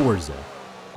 Forza.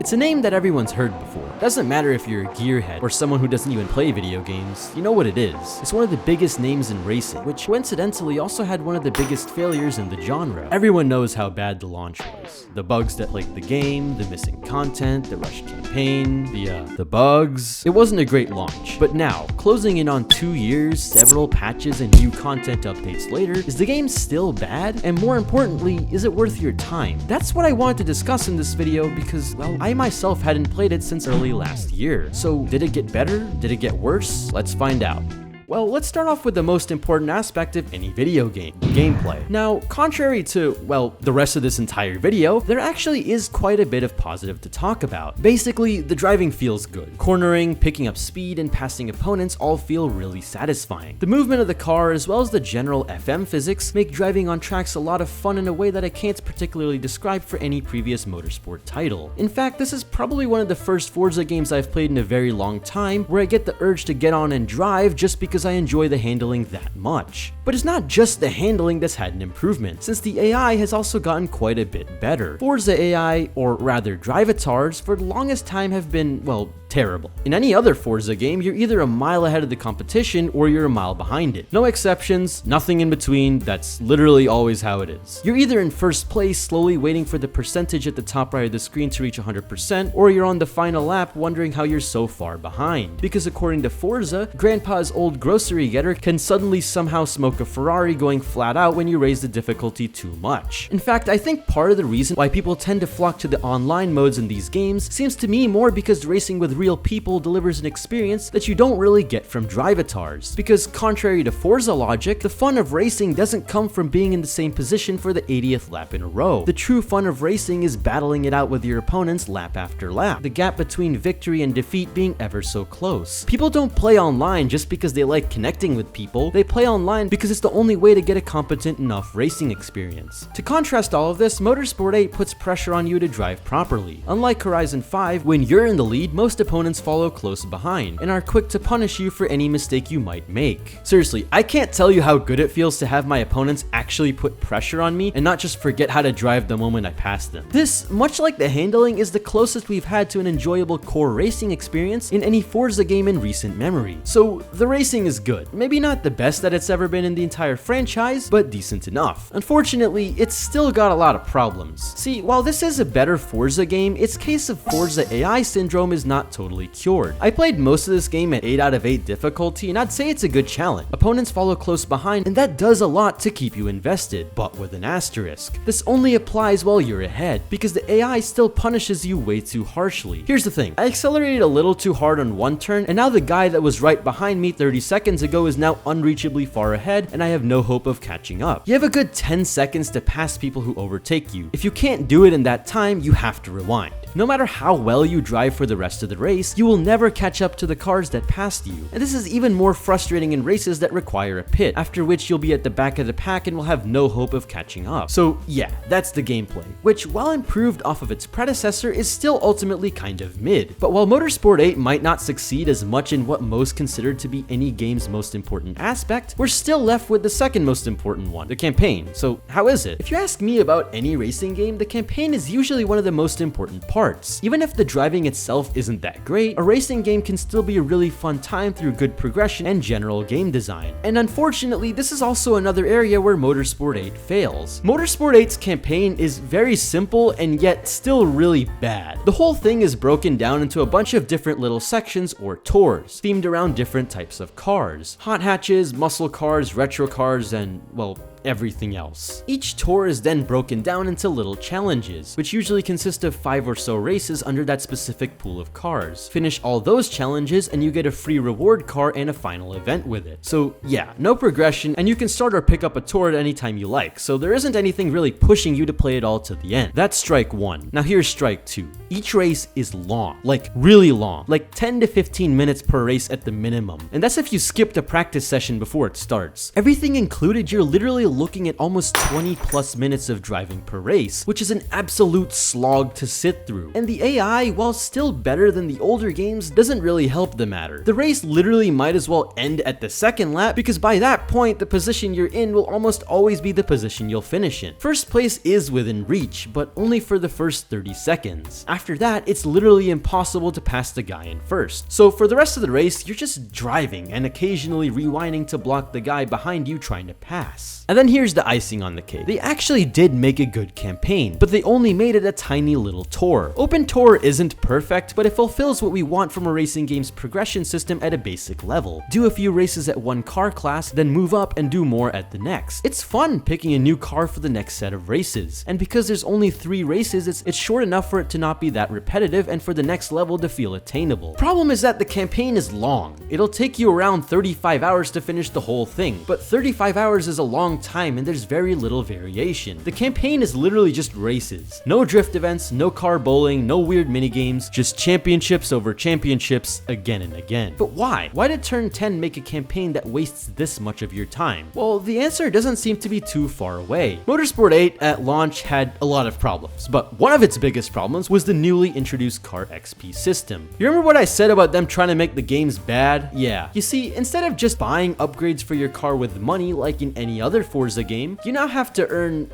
It's a name that everyone's heard before. Doesn't matter if you're a gearhead or someone who doesn't even play video games, you know what it is. It's one of the biggest names in racing, which coincidentally also had one of the biggest failures in the genre. Everyone knows how bad the launch was. The bugs that plagued the game, the missing content, the rushed campaign, the bugs. It wasn't a great launch. But now, closing in on 2 years, several patches, and new content updates later, is the game still bad? And more importantly, is it worth your time? That's what I wanted to discuss in this video because, well, I myself hadn't played it since early last year. So did it get better? Did it get worse? Let's find out. Well, let's start off with the most important aspect of any video game, gameplay. Now, contrary to, well, the rest of this entire video, there actually is quite a bit of positive to talk about. Basically, the driving feels good. Cornering, picking up speed, and passing opponents all feel really satisfying. The movement of the car, as well as the general FM physics, make driving on tracks a lot of fun in a way that I can't particularly describe for any previous motorsport title. In fact, this is probably one of the first Forza games I've played in a very long time where I get the urge to get on and drive just because I enjoy the handling that much. But it's not just the handling that's had an improvement, since the AI has also gotten quite a bit better. Forza AI, or rather drivatars, for the longest time have been, well, terrible. In any other Forza game, you're either a mile ahead of the competition or you're a mile behind it. No exceptions, nothing in between, that's literally always how it is. You're either in first place, slowly waiting for the percentage at the top right of the screen to reach 100%, or you're on the final lap wondering how you're so far behind. Because according to Forza, Grandpa's old grocery getter can suddenly somehow smoke a Ferrari going flat out when you raise the difficulty too much. In fact, I think part of the reason why people tend to flock to the online modes in these games seems to me more because racing with real people delivers an experience that you don't really get from drivatars. Because contrary to Forza logic, the fun of racing doesn't come from being in the same position for the 80th lap in a row. The true fun of racing is battling it out with your opponents lap after lap, the gap between victory and defeat being ever so close. People don't play online just because they like connecting with people, they play online because it's the only way to get a competent enough racing experience. To contrast all of this, Motorsport 8 puts pressure on you to drive properly. Unlike Horizon 5, when you're in the lead, most opponents follow close behind and are quick to punish you for any mistake you might make. Seriously, I can't tell you how good it feels to have my opponents actually put pressure on me and not just forget how to drive the moment I pass them. This, much like the handling, is the closest we've had to an enjoyable core racing experience in any Forza game in recent memory. So the racing is good. Maybe not the best that it's ever been in the entire franchise, but decent enough. Unfortunately, it's still got a lot of problems. See, while this is a better Forza game, its case of Forza AI syndrome is not totally cured. I played most of this game at 8 out of 8 difficulty, and I'd say it's a good challenge. Opponents follow close behind, and that does a lot to keep you invested, but with an asterisk. This only applies while you're ahead, because the AI still punishes you way too harshly. Here's the thing, I accelerated a little too hard on one turn, and now the guy that was right behind me 30 seconds ago is now unreachably far ahead, and I have no hope of catching up. You have a good 10 seconds to pass people who overtake you. If you can't do it in that time, you have to rewind. No matter how well you drive for the rest of the race, you will never catch up to the cars that passed you. And this is even more frustrating in races that require a pit, after which you'll be at the back of the pack and will have no hope of catching up. So yeah, that's the gameplay, which while improved off of its predecessor is still ultimately kind of mid. But while Motorsport 8 might not succeed as much in what most considered to be any game's most important aspect, we're still left with the second most important one, the campaign. So how is it? If you ask me about any racing game, the campaign is usually one of the most important parts. Even if the driving itself isn't that great, a racing game can still be a really fun time through good progression and general game design. And unfortunately, this is also another area where Motorsport 8 fails. Motorsport 8's campaign is very simple and yet still really bad. The whole thing is broken down into a bunch of different little sections or tours, themed around different types of cars. Hot hatches, muscle cars, retro cars, and, well, everything else. Each tour is then broken down into little challenges, which usually consist of 5 or so races under that specific pool of cars. Finish all those challenges and you get a free reward car and a final event with it. So yeah, no progression, and you can start or pick up a tour at any time you like, so there isn't anything really pushing you to play it all to the end. That's strike 1. Now here's strike 2. Each race is long, like really long, like 10 to 15 minutes per race at the minimum. And that's if you skip the practice session before it starts. Everything included, you're literally looking at almost 20 plus minutes of driving per race, which is an absolute slog to sit through. And the AI, while still better than the older games, doesn't really help the matter. The race literally might as well end at the second lap, because by that point, the position you're in will almost always be the position you'll finish in. First place is within reach, but only for the first 30 seconds. After that, it's literally impossible to pass the guy in first. So for the rest of the race, you're just driving and occasionally rewinding to block the guy behind you trying to pass. And then here's the icing on the cake. They actually did make a good campaign, but they only made it a tiny little tour. Open tour isn't perfect, but it fulfills what we want from a racing game's progression system at a basic level. Do a few races at one car class, then move up and do more at the next. It's fun picking a new car for the next set of races, and because there's only 3 races, it's short enough for it to not be that repetitive and for the next level to feel attainable. Problem is that the campaign is long. It'll take you around 35 hours to finish the whole thing, but 35 hours is a long time and there's very little variation. The campaign is literally just races. No drift events, no car bowling, no weird minigames, just championships over championships again and again. But why? Why did Turn 10 make a campaign that wastes this much of your time? Well, the answer doesn't seem to be too far away. Motorsport 8 at launch had a lot of problems, but one of its biggest problems was the newly introduced Car XP system. You remember what I said about them trying to make the games bad? Yeah. You see, instead of just buying upgrades for your car with money like in any other Forza game, you now have to earn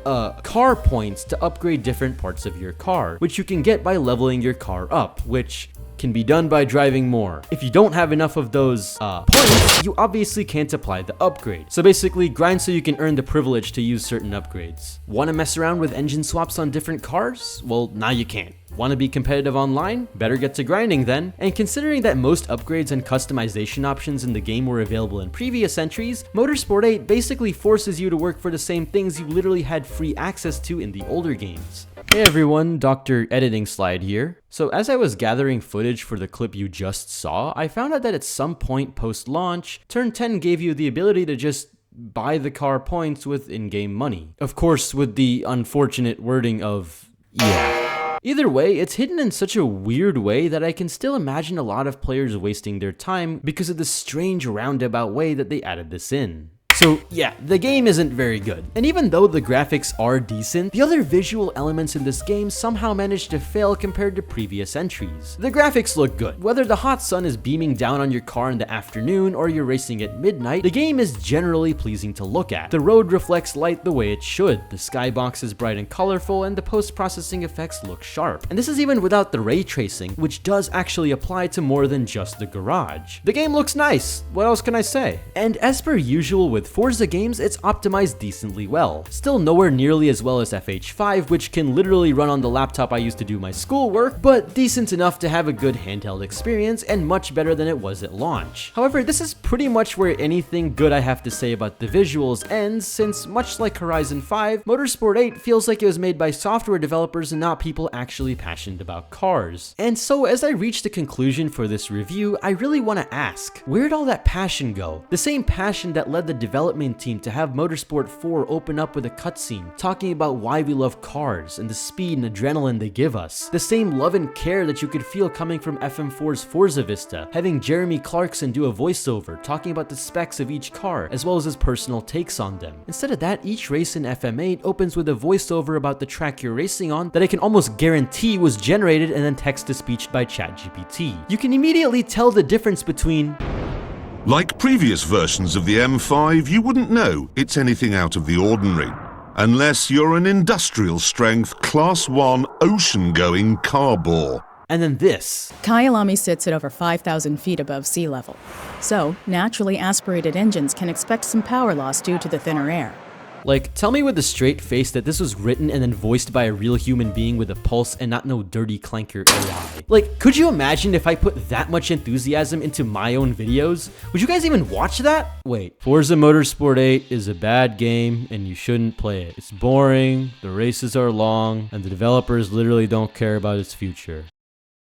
car points to upgrade different parts of your car, which you can get by leveling your car up, which can be done by driving more. If you don't have enough of those points, you obviously can't apply the upgrade. So basically, grind so you can earn the privilege to use certain upgrades. Want to mess around with engine swaps on different cars? Well, now you can't. Want to be competitive online? Better get to grinding then. And considering that most upgrades and customization options in the game were available in previous entries, Motorsport 8 basically forces you to work for the same things you literally had free access to in the older games. Hey everyone, Dr. Editing Slide here. So as I was gathering footage for the clip you just saw, I found out that at some point post-launch, Turn 10 gave you the ability to just buy the car points with in-game money. Of course, with the unfortunate wording of, yeah. Either way, it's hidden in such a weird way that I can still imagine a lot of players wasting their time because of the strange roundabout way that they added this in. So yeah, the game isn't very good. And even though the graphics are decent, the other visual elements in this game somehow managed to fail compared to previous entries. The graphics look good. Whether the hot sun is beaming down on your car in the afternoon or you're racing at midnight, the game is generally pleasing to look at. The road reflects light the way it should, the skybox is bright and colorful, and the post-processing effects look sharp. And this is even without the ray tracing, which does actually apply to more than just the garage. The game looks nice. What else can I say? And as per usual with Forza games, it's optimized decently well. Still nowhere nearly as well as FH5, which can literally run on the laptop I use to do my schoolwork, but decent enough to have a good handheld experience and much better than it was at launch. However, this is pretty much where anything good I have to say about the visuals ends, since much like Horizon 5, Motorsport 8 feels like it was made by software developers and not people actually passionate about cars. And so as I reach the conclusion for this review, I really want to ask, where'd all that passion go? The same passion that led the development team to have Motorsport 4 open up with a cutscene talking about why we love cars and the speed and adrenaline they give us. The same love and care that you could feel coming from FM4's Forza Vista, having Jeremy Clarkson do a voiceover talking about the specs of each car as well as his personal takes on them. Instead of that, each race in FM8 opens with a voiceover about the track you're racing on that I can almost guarantee was generated and then text-to-speech by ChatGPT. You can immediately tell the difference between like previous versions of the M5, you wouldn't know it's anything out of the ordinary, unless you're an industrial-strength Class 1 ocean-going car bore. And then this. Kyalami sits at over 5,000 feet above sea level, so naturally aspirated engines can expect some power loss due to the thinner air. Like, tell me with a straight face that this was written and then voiced by a real human being with a pulse and not no dirty clanker AI. Like, could you imagine if I put that much enthusiasm into my own videos? Would you guys even watch that? Wait, Forza Motorsport 8 is a bad game and you shouldn't play it. It's boring, the races are long, and the developers literally don't care about its future.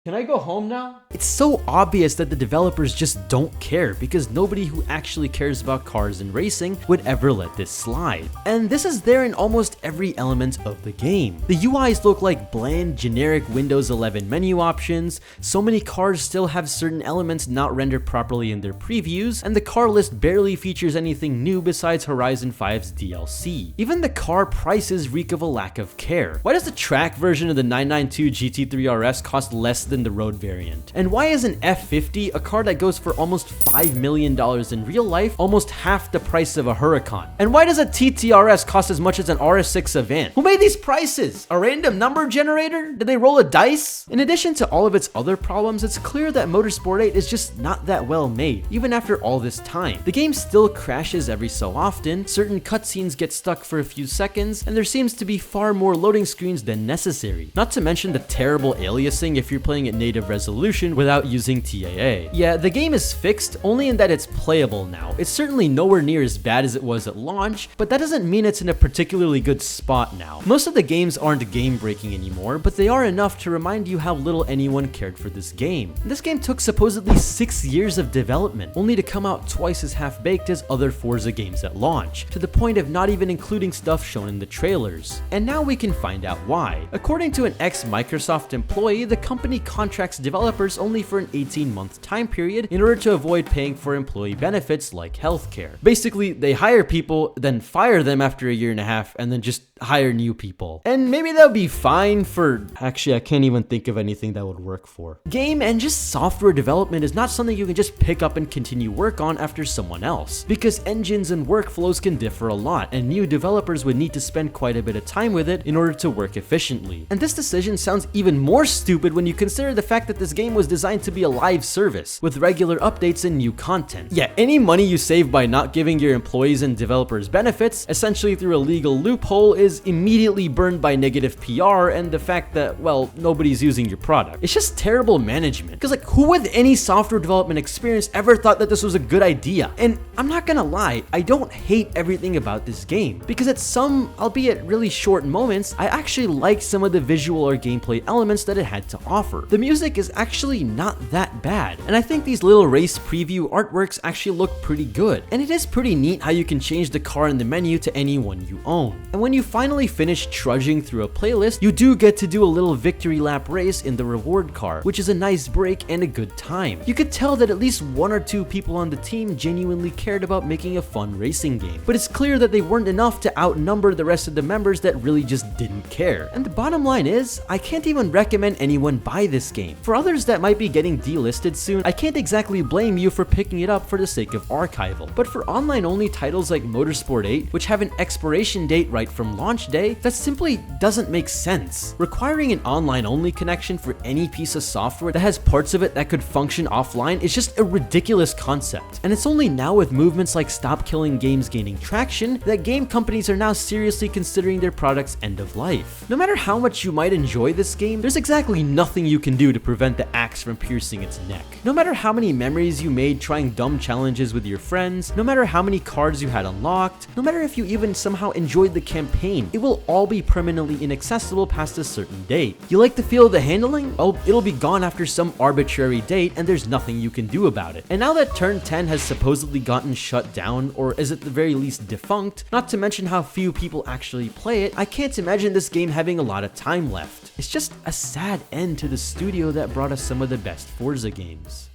Can I go home now? It's so obvious that the developers just don't care because nobody who actually cares about cars and racing would ever let this slide. And this is there in almost every element of the game. The UIs look like bland, generic Windows 11 menu options, so many cars still have certain elements not rendered properly in their previews, and the car list barely features anything new besides Horizon 5's DLC. Even the car prices reek of a lack of care. Why does the track version of the 992 GT3 RS cost less than the road variant? And why is an F50, a car that goes for almost $5 million in real life, almost half the price of a Huracan? And why does a TTRS cost as much as an RS6 Avant? Who made these prices? A random number generator? Did they roll a dice? In addition to all of its other problems, it's clear that Motorsport 8 is just not that well made, even after all this time. The game still crashes every so often, certain cutscenes get stuck for a few seconds, and there seems to be far more loading screens than necessary. Not to mention the terrible aliasing if you're playing at native resolution without using TAA. Yeah, the game is fixed only in that it's playable now. It's certainly nowhere near as bad as it was at launch, but that doesn't mean it's in a particularly good spot now. Most of the games aren't game-breaking anymore, but they are enough to remind you how little anyone cared for this game. This game took supposedly 6 years of development, only to come out twice as half-baked as other Forza games at launch, to the point of not even including stuff shown in the trailers. And now we can find out why. According to an ex-Microsoft employee, the company contracts developers only for an 18-month time period in order to avoid paying for employee benefits like healthcare. Basically, they hire people, then fire them after a year and a half, and then just hire new people. And maybe that would be fine for... Actually, I can't even think of anything that would work for. Game and just software development is not something you can just pick up and continue work on after someone else, because engines and workflows can differ a lot, and new developers would need to spend quite a bit of time with it in order to work efficiently. And this decision sounds even more stupid when you consider the fact that this game was designed to be a live service, with regular updates and new content. Yeah, any money you save by not giving your employees and developers benefits, essentially through a legal loophole, is immediately burned by negative PR and the fact that, well, nobody's using your product. It's just terrible management. Because like, who with any software development experience ever thought that this was a good idea? And I'm not gonna lie, I don't hate everything about this game, because at some, albeit really short moments, I actually like some of the visual or gameplay elements that it had to offer. The music is actually not that bad, and I think these little race preview artworks actually look pretty good. And it is pretty neat how you can change the car in the menu to any one you own. And when you finally finish trudging through a playlist, you do get to do a little victory lap race in the reward car, which is a nice break and a good time. You could tell that at least 1 or 2 people on the team genuinely cared about making a fun racing game, but it's clear that they weren't enough to outnumber the rest of the members that really just didn't care. And the bottom line is, I can't even recommend anyone buy this game. For others that might be getting delisted soon, I can't exactly blame you for picking it up for the sake of archival. But for online-only titles like Motorsport 8, which have an expiration date right from launch day, that simply doesn't make sense. Requiring an online-only connection for any piece of software that has parts of it that could function offline is just a ridiculous concept. And it's only now with movements like Stop Killing Games gaining traction that game companies are now seriously considering their product's end of life. No matter how much you might enjoy this game, there's exactly nothing you can do to prevent the axe from piercing its neck. No matter how many memories you made trying dumb challenges with your friends, no matter how many cards you had unlocked, no matter if you even somehow enjoyed the campaign, it will all be permanently inaccessible past a certain date. You like the feel of the handling? Well, it'll be gone after some arbitrary date and there's nothing you can do about it. And now that Turn 10 has supposedly gotten shut down, or is at the very least defunct, not to mention how few people actually play it, I can't imagine this game having a lot of time left. It's just a sad end to the studio that brought us some of the best Forza games.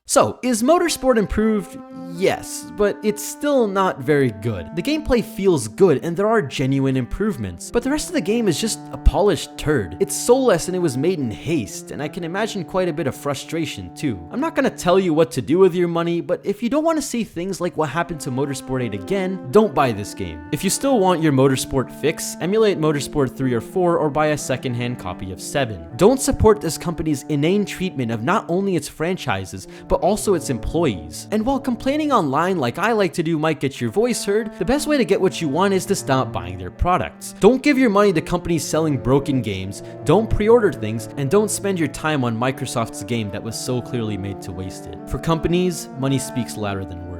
So, is Motorsport improved? Yes, but it's still not very good. The gameplay feels good and there are genuine improvements, but the rest of the game is just a polished turd. It's soulless and it was made in haste, and I can imagine quite a bit of frustration too. I'm not gonna tell you what to do with your money, but if you don't want to see things like what happened to Motorsport 8 again, don't buy this game. If you still want your Motorsport fix, emulate Motorsport 3 or 4 or buy a secondhand copy of 7. Don't support this company's inane treatment of not only its franchises, but also its employees. And while complaining online like I like to do might get your voice heard, the best way to get what you want is to stop buying their products. Don't give your money to companies selling broken games, don't pre-order things, and don't spend your time on Microsoft's game that was so clearly made to waste it. For companies, money speaks louder than words.